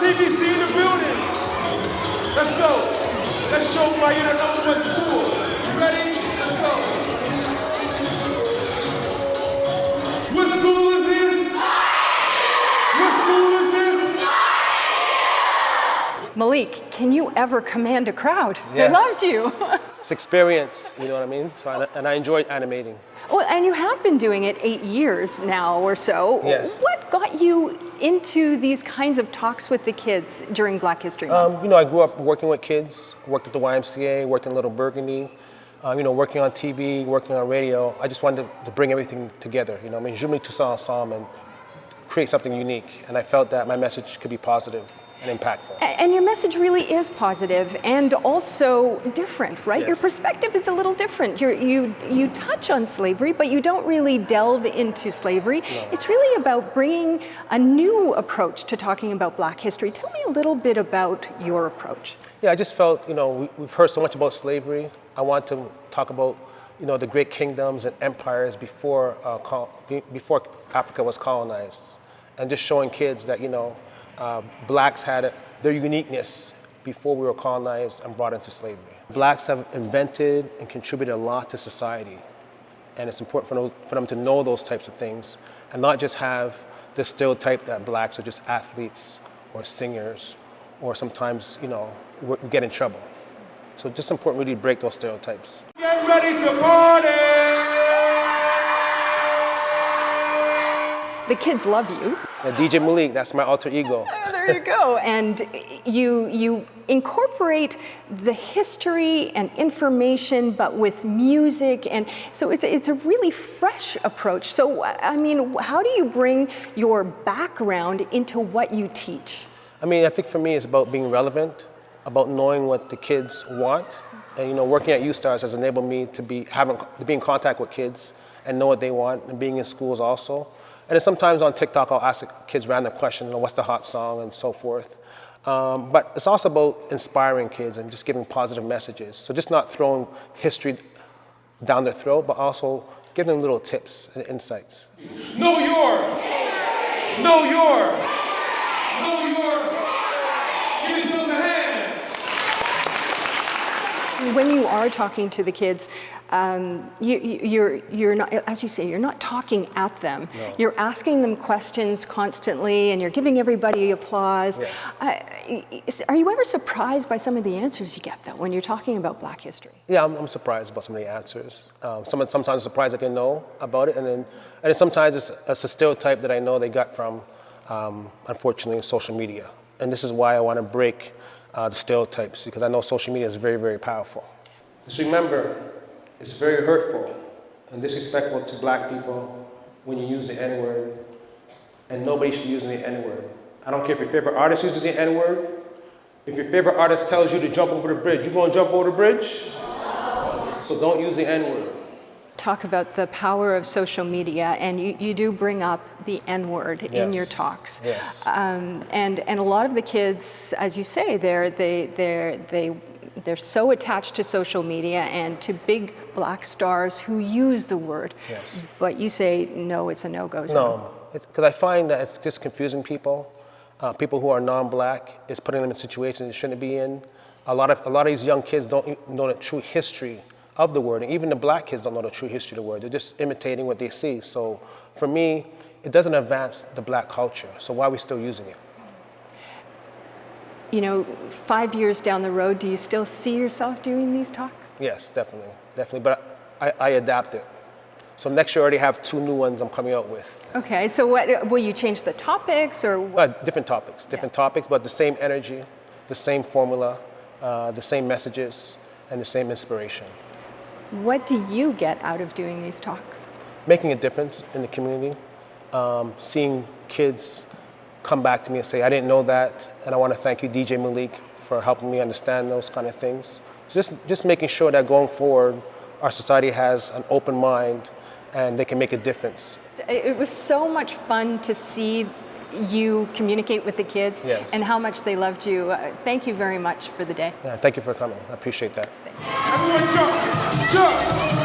CBC in the building. Let's go. Let's show them why you're the #1 school. You ready? Let's go. What school is this? What school is this? Malik, can you ever command a crowd? Yes. They loved you. It's experience, you know what I mean? And I enjoy animating. Well, and you have been doing it 8 years now or so. Yes. What got you into these kinds of talks with the kids during Black History Month? I grew up working with kids, worked at the YMCA, worked in Little Burgundy, working on TV, working on radio. I just wanted to bring everything together, je mets tout ça ensemble and create something unique. And I felt that my message could be positive and impactful. And your message really is positive and also different, right? Yes. Your perspective is a little different. You touch on slavery, but you don't really delve into slavery. No. It's really about bringing a new approach to talking about Black history. Tell me a little bit about your approach. Yeah, I just felt, we've heard so much about slavery. I want to talk about, the great kingdoms and empires before Africa was colonized, and just showing kids that, Blacks had their uniqueness before we were colonized and brought into slavery. Blacks have invented and contributed a lot to society, and it's important for them to know those types of things and not just have the stereotype that Blacks are just athletes or singers, or sometimes, we get in trouble. So just important really to break those stereotypes. Get ready to party! The kids love you. DJ Malik, that's my alter ego. There you go. And you incorporate the history and information, but with music, and so it's a really fresh approach. So, I mean, how do you bring your background into what you teach? I think for me it's about being relevant, about knowing what the kids want. And working at U-Stars has enabled me to be in contact with kids and know what they want, and being in schools also. And then sometimes on TikTok, I'll ask the kids random questions, what's the hot song and so forth. But it's also about inspiring kids and just giving positive messages. So just not throwing history down their throat, but also giving them little tips and insights. Know your. Know your. Know your. Give yourselves a hand. When you are talking to the kids, you're not, as you say, you're not talking at them. No. You're asking them questions constantly, and you're giving everybody applause. Yes. Are you ever surprised by some of the answers you get, though, when you're talking about Black history? Yeah, I'm surprised about some of the answers. Sometimes surprised that they know about it, and then sometimes it's a stereotype that I know they got from, unfortunately, social media. And this is why I want to break the stereotypes, because I know social media is very, very powerful. Just remember, it's very hurtful and disrespectful to Black people when you use the N-word, and nobody should be using the N-word. I don't care if your favorite artist uses the N-word. If your favorite artist tells you to jump over the bridge, you gonna jump over the bridge? No. So don't use the N-word. Talk about the power of social media, and you do bring up the N-word in your talks. Yes. And a lot of the kids, as you say, they're so attached to social media and to big Black stars who use the word. Yes. But you say, no, it's a no-go zone. No, because I find that it's just confusing people who are non-Black. It's putting them in situations they shouldn't be in. A lot of these young kids don't know the true history of the word, and even the Black kids don't know the true history of the word. They're just imitating what they see. So for me, it doesn't advance the Black culture. So why are we still using it? 5 years down the road, do you still see yourself doing these talks? Yes, definitely. But I adapt it. So next year I already have 2 new ones I'm coming out with. Okay, so what, will you change the topics or? Different topics, but the same energy, the same formula, the same messages, and the same inspiration. What do you get out of doing these talks? Making a difference in the community, seeing kids come back to me and say, I didn't know that, and I want to thank you, DJ Malik, for helping me understand those kind of things. Just making sure that going forward, our society has an open mind and they can make a difference. It was so much fun to see you communicate with the kids. Yes. And how much they loved you. Thank you very much for the day. Yeah, thank you for coming. I appreciate that. Everyone jump! Jump!